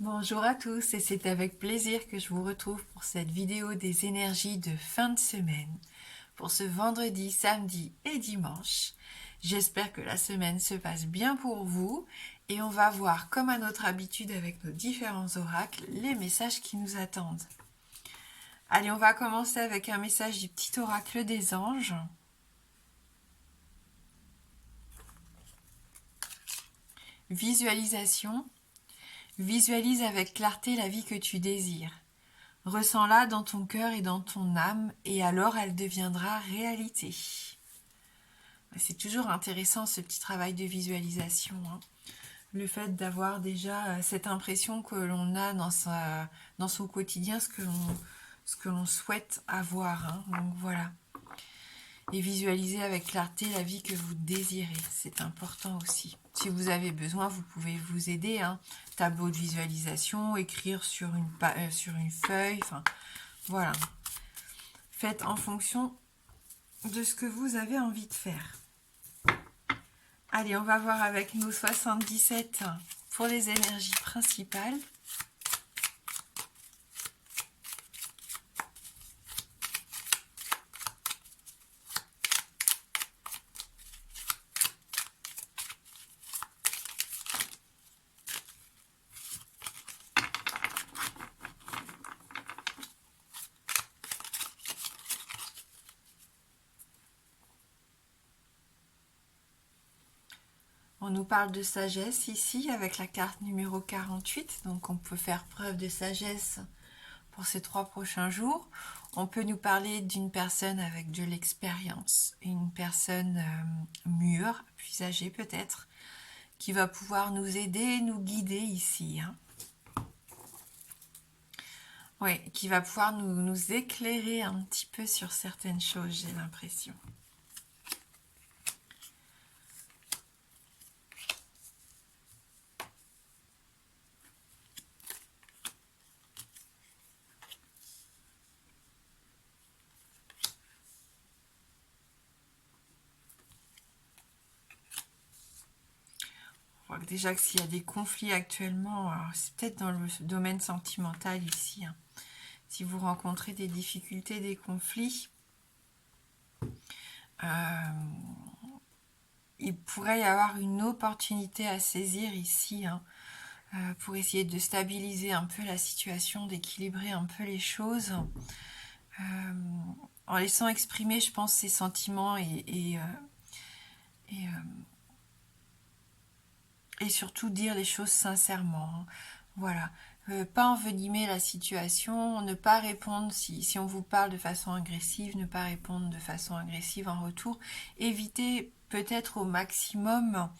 Bonjour à tous et c'est avec plaisir que je vous retrouve pour cette vidéo des énergies de fin de semaine pour ce vendredi, samedi et dimanche. J'espère que la semaine se passe bien pour vous et on va voir comme à notre habitude avec nos différents oracles les messages qui nous attendent. Allez, on va commencer avec un message du petit oracle des anges. Visualisation. Visualise avec clarté la vie que tu désires. Ressens-la dans ton cœur et dans ton âme, et alors elle deviendra réalité. C'est toujours intéressant ce petit travail de visualisation, hein. Le fait d'avoir déjà cette impression que l'on a dans son quotidien, ce que l'on souhaite avoir, hein. Donc voilà. Et visualiser avec clarté la vie que vous désirez, c'est important aussi. Si vous avez besoin, vous pouvez vous aider, hein. Tableau de visualisation, écrire sur une feuille, enfin voilà. Faites en fonction de ce que vous avez envie de faire. Allez, on va voir avec nos 77 pour les énergies principales. On nous parle de sagesse ici avec la carte numéro 48. Donc on peut faire preuve de sagesse pour ces 3 prochains jours. On peut nous parler d'une personne avec de l'expérience, une personne mûre, plus âgée peut-être, qui va pouvoir nous aider, nous guider ici, hein. Oui, qui va pouvoir nous éclairer un petit peu sur certaines choses, j'ai l'impression. On voit déjà que s'il y a des conflits actuellement, c'est peut-être dans le domaine sentimental ici, hein. Si vous rencontrez des difficultés, des conflits, il pourrait y avoir une opportunité à saisir ici, hein, pour essayer de stabiliser un peu la situation, d'équilibrer un peu les choses, en laissant exprimer, je pense, ses sentiments et surtout dire les choses sincèrement, hein. Voilà. Pas envenimer la situation, ne pas répondre si on vous parle de façon agressive, ne pas répondre de façon agressive en retour. Évitez peut-être au maximum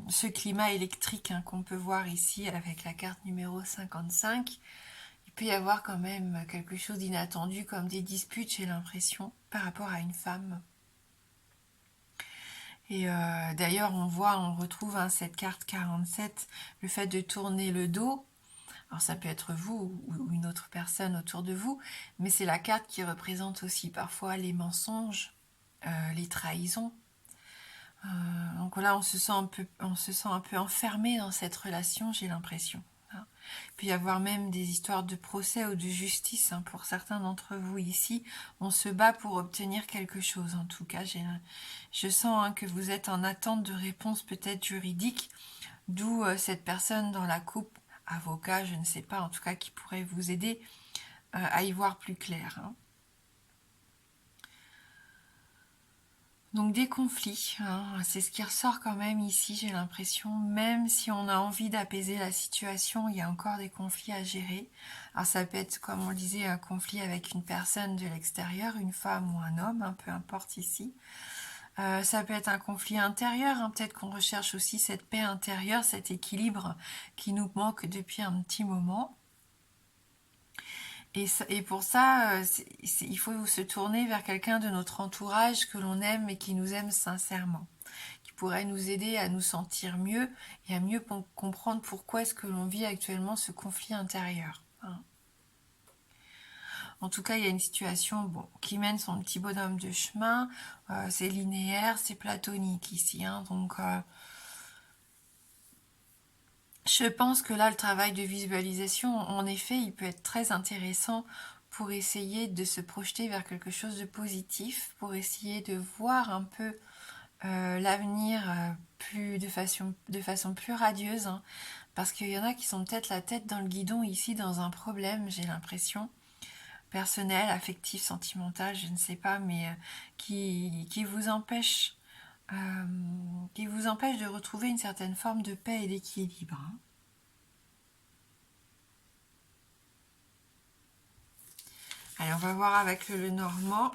ce climat électrique, hein, qu'on peut voir ici avec la carte numéro 55. Il peut y avoir quand même quelque chose d'inattendu comme des disputes, j'ai l'impression, par rapport à une femme. Et d'ailleurs, on retrouve, hein, cette carte 47, le fait de tourner le dos. Alors ça peut être vous ou une autre personne autour de vous, mais c'est la carte qui représente aussi parfois les mensonges, les trahisons. Donc là, on se sent un peu enfermé dans cette relation, j'ai l'impression. Il peut y avoir même des histoires de procès ou de justice, hein, pour certains d'entre vous ici. On se bat pour obtenir quelque chose. En tout cas, je sens, hein, que vous êtes en attente de réponses peut-être juridiques, d'où cette personne dans la coupe, avocat, je ne sais pas, en tout cas qui pourrait vous aider à y voir plus clair, hein. Donc des conflits, hein, c'est ce qui ressort quand même ici, j'ai l'impression. Même si on a envie d'apaiser la situation, il y a encore des conflits à gérer. Alors ça peut être, comme on le disait, un conflit avec une personne de l'extérieur, une femme ou un homme, hein, peu importe ici. Ça peut être un conflit intérieur, hein, peut-être qu'on recherche aussi cette paix intérieure, cet équilibre qui nous manque depuis un petit moment. Et pour ça, il faut se tourner vers quelqu'un de notre entourage que l'on aime et qui nous aime sincèrement, qui pourrait nous aider à nous sentir mieux et à mieux comprendre pourquoi est-ce que l'on vit actuellement ce conflit intérieur, hein. En tout cas, il y a une situation, bon, qui mène son petit bonhomme de chemin. C'est linéaire, c'est platonique ici, hein, donc Je pense que là, le travail de visualisation, en effet, il peut être très intéressant pour essayer de se projeter vers quelque chose de positif, pour essayer de voir un peu l'avenir de façon plus radieuse, hein, parce qu'il y en a qui sont peut-être la tête dans le guidon ici, dans un problème, j'ai l'impression, personnel, affectif, sentimental, je ne sais pas, mais qui vous empêche de retrouver une certaine forme de paix et d'équilibre, hein. Allez, on va voir avec le Normand.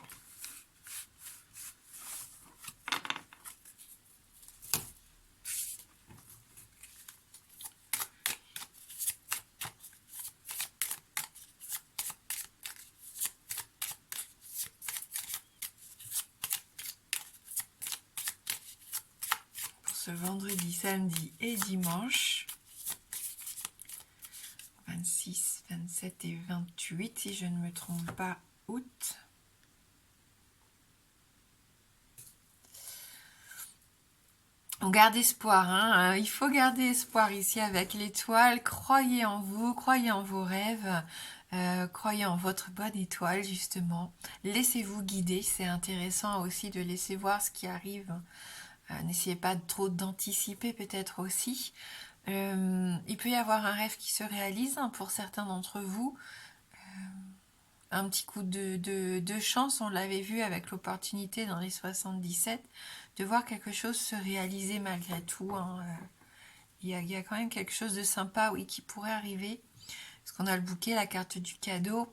Pour ce vendredi, samedi et dimanche. 26, 27 et 28, si je ne me trompe pas, août. On garde espoir, hein. Il faut garder espoir ici avec l'étoile. Croyez en vous, croyez en vos rêves, croyez en votre bonne étoile, justement. Laissez-vous guider, c'est intéressant aussi de laisser voir ce qui arrive. N'essayez pas trop d'anticiper peut-être aussi. Il peut y avoir un rêve qui se réalise, hein, pour certains d'entre vous. Un petit coup de chance, on l'avait vu avec l'opportunité dans les 77, de voir quelque chose se réaliser malgré tout, hein. Il y a quand même quelque chose de sympa, oui, qui pourrait arriver. Parce qu'on a le bouquet, la carte du cadeau,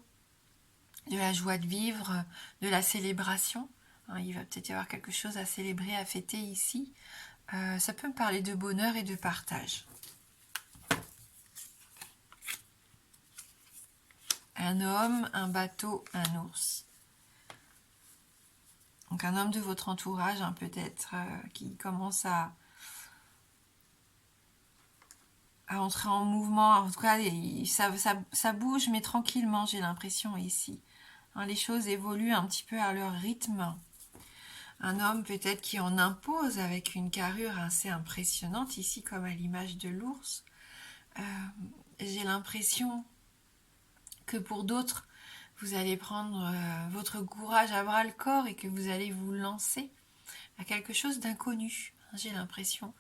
de la joie de vivre, de la célébration, hein. Il va peut-être y avoir quelque chose à célébrer, à fêter ici. Ça peut me parler de bonheur et de partage. Un homme, un bateau, un ours. Donc un homme de votre entourage, hein, peut-être, qui commence à entrer en mouvement. En tout cas, ça bouge, mais tranquillement, j'ai l'impression ici, hein. Les choses évoluent un petit peu à leur rythme. Un homme peut-être qui en impose avec une carrure assez impressionnante ici, comme à l'image de l'ours. J'ai l'impression que pour d'autres, vous allez prendre votre courage à bras le corps et que vous allez vous lancer à quelque chose d'inconnu, hein, j'ai l'impression.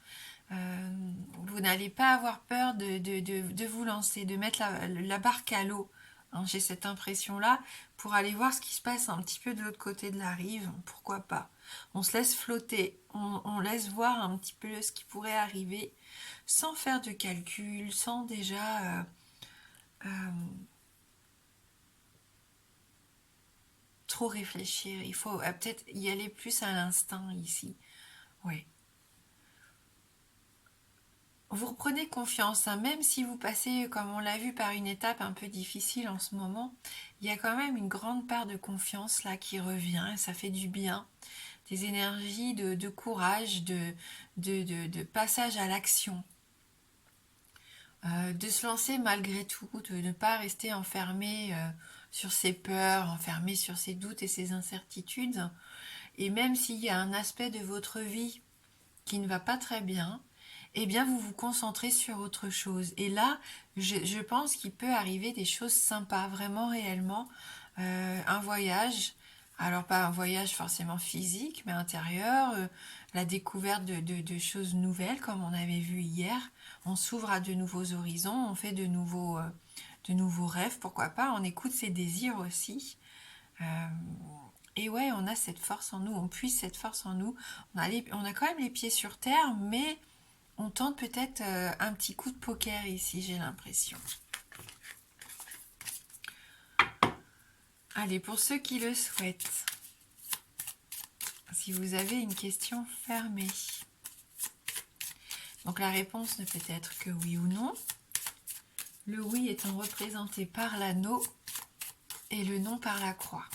Vous n'allez pas avoir peur de vous lancer, de mettre la barque à l'eau, hein. J'ai cette impression-là, pour aller voir ce qui se passe un petit peu de l'autre côté de la rive, pourquoi pas. On se laisse flotter, on laisse voir un petit peu ce qui pourrait arriver, sans faire de calcul, sans déjà trop réfléchir. Il faut peut-être y aller plus à l'instinct ici. Ouais. Vous reprenez confiance, hein, même si vous passez, comme on l'a vu, par une étape un peu difficile en ce moment, il y a quand même une grande part de confiance là qui revient, et ça fait du bien. Des énergies de courage, de passage à l'action. De se lancer malgré tout, de ne pas rester enfermé sur ses peurs, enfermé sur ses doutes et ses incertitudes. Et même s'il y a un aspect de votre vie qui ne va pas très bien, eh bien vous vous concentrez sur autre chose. Et là, je pense qu'il peut arriver des choses sympas, vraiment réellement. Un voyage, alors pas un voyage forcément physique, mais intérieur, la découverte de choses nouvelles, comme on avait vu hier. On s'ouvre à de nouveaux horizons, on fait de nouveaux rêves, pourquoi pas, on écoute ses désirs aussi. Et ouais, on a cette force en nous, on puise cette force en nous. On a quand même les pieds sur terre, mais on tente peut-être un petit coup de poker ici, j'ai l'impression. Allez, pour ceux qui le souhaitent, si vous avez une question fermée, donc la réponse ne peut être que oui ou non. Le oui étant représenté par l'anneau et le non par la croix.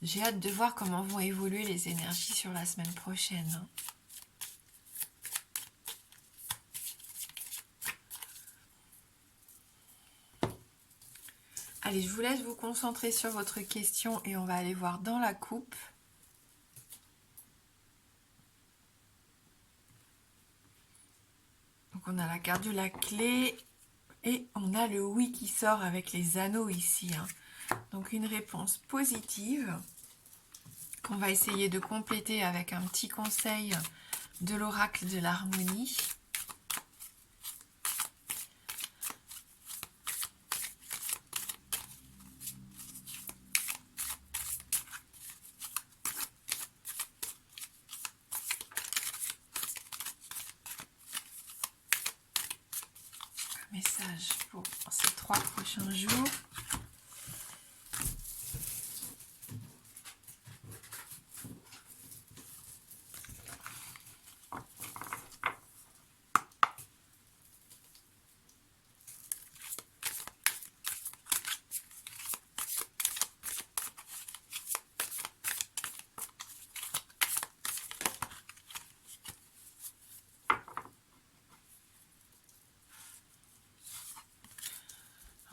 J'ai hâte de voir comment vont évoluer les énergies sur la semaine prochaine. Allez, je vous laisse vous concentrer sur votre question et on va aller voir dans la coupe. on a la carte de la clé et on a le oui qui sort avec les anneaux ici. Donc une réponse positive qu'on va essayer de compléter avec un petit conseil de l'oracle de l'harmonie. Message pour ces 3 prochains jours.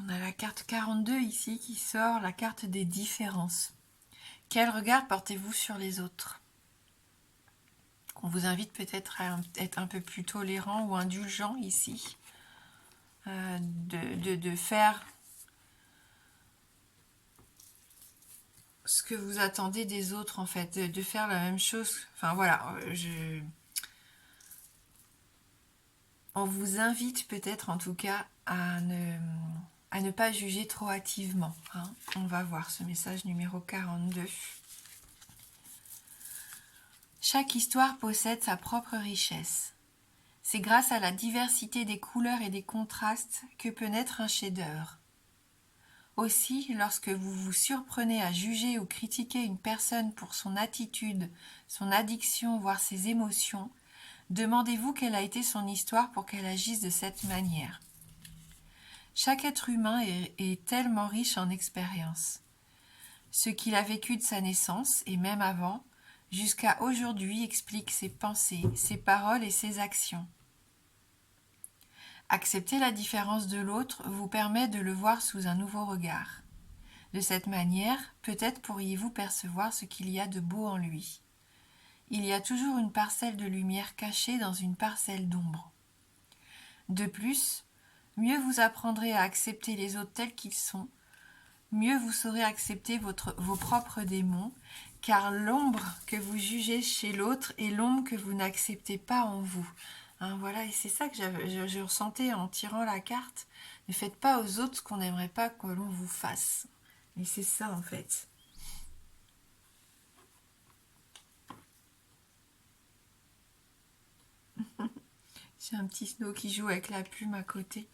On a la carte 42 ici qui sort, la carte des différences. Quel regard portez-vous sur les autres? On vous invite peut-être à être un peu plus tolérant ou indulgent ici. De faire ce que vous attendez des autres en fait. De faire la même chose. Enfin voilà, on vous invite peut-être en tout cas à ne pas juger trop hâtivement. On va voir ce message numéro 42. Chaque histoire possède sa propre richesse. C'est grâce à la diversité des couleurs et des contrastes que peut naître un chef-d'œuvre. Aussi, lorsque vous vous surprenez à juger ou critiquer une personne pour son attitude, son addiction, voire ses émotions, demandez-vous quelle a été son histoire pour qu'elle agisse de cette manière. Chaque être humain est tellement riche en expérience. Ce qu'il a vécu de sa naissance, et même avant, jusqu'à aujourd'hui explique ses pensées, ses paroles et ses actions. Accepter la différence de l'autre vous permet de le voir sous un nouveau regard. De cette manière, peut-être pourriez-vous percevoir ce qu'il y a de beau en lui. Il y a toujours une parcelle de lumière cachée dans une parcelle d'ombre. De plus, mieux vous apprendrez à accepter les autres tels qu'ils sont, mieux vous saurez accepter vos propres démons, car l'ombre que vous jugez chez l'autre est l'ombre que vous n'acceptez pas en vous. Voilà, et c'est ça que je ressentais en tirant la carte. Ne faites pas aux autres ce qu'on n'aimerait pas que l'on vous fasse. Et c'est ça en fait. J'ai un petit snow qui joue avec la plume à côté.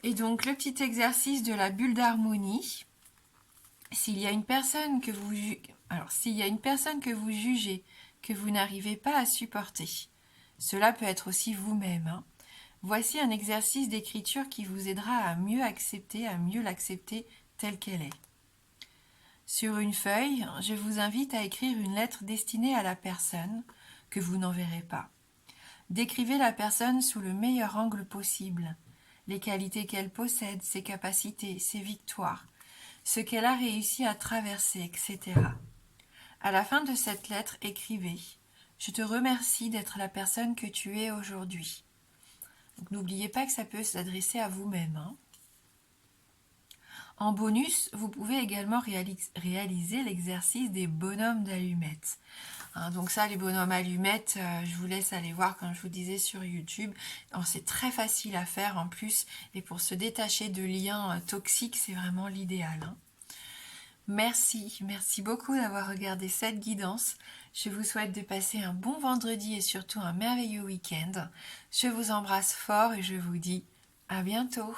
Et donc le petit exercice de la bulle d'harmonie. S'il y a une personne que vous jugez, que vous n'arrivez pas à supporter, cela peut être aussi vous-même. Voici un exercice d'écriture qui vous aidera à mieux l'accepter telle qu'elle est. Sur une feuille, je vous invite à écrire une lettre destinée à la personne que vous n'enverrez pas. Décrivez la personne sous le meilleur angle possible, les qualités qu'elle possède, ses capacités, ses victoires, ce qu'elle a réussi à traverser, etc. À la fin de cette lettre, écrivez « Je te remercie d'être la personne que tu es aujourd'hui ». N'oubliez pas que ça peut s'adresser à vous-même. En bonus, vous pouvez également réaliser l'exercice des bonhommes d'allumettes. Donc ça, les bonhommes allumettes, je vous laisse aller voir, comme je vous disais, sur YouTube. C'est très facile à faire en plus. Et pour se détacher de liens toxiques, c'est vraiment l'idéal. Merci beaucoup d'avoir regardé cette guidance. Je vous souhaite de passer un bon vendredi et surtout un merveilleux week-end. Je vous embrasse fort et je vous dis à bientôt.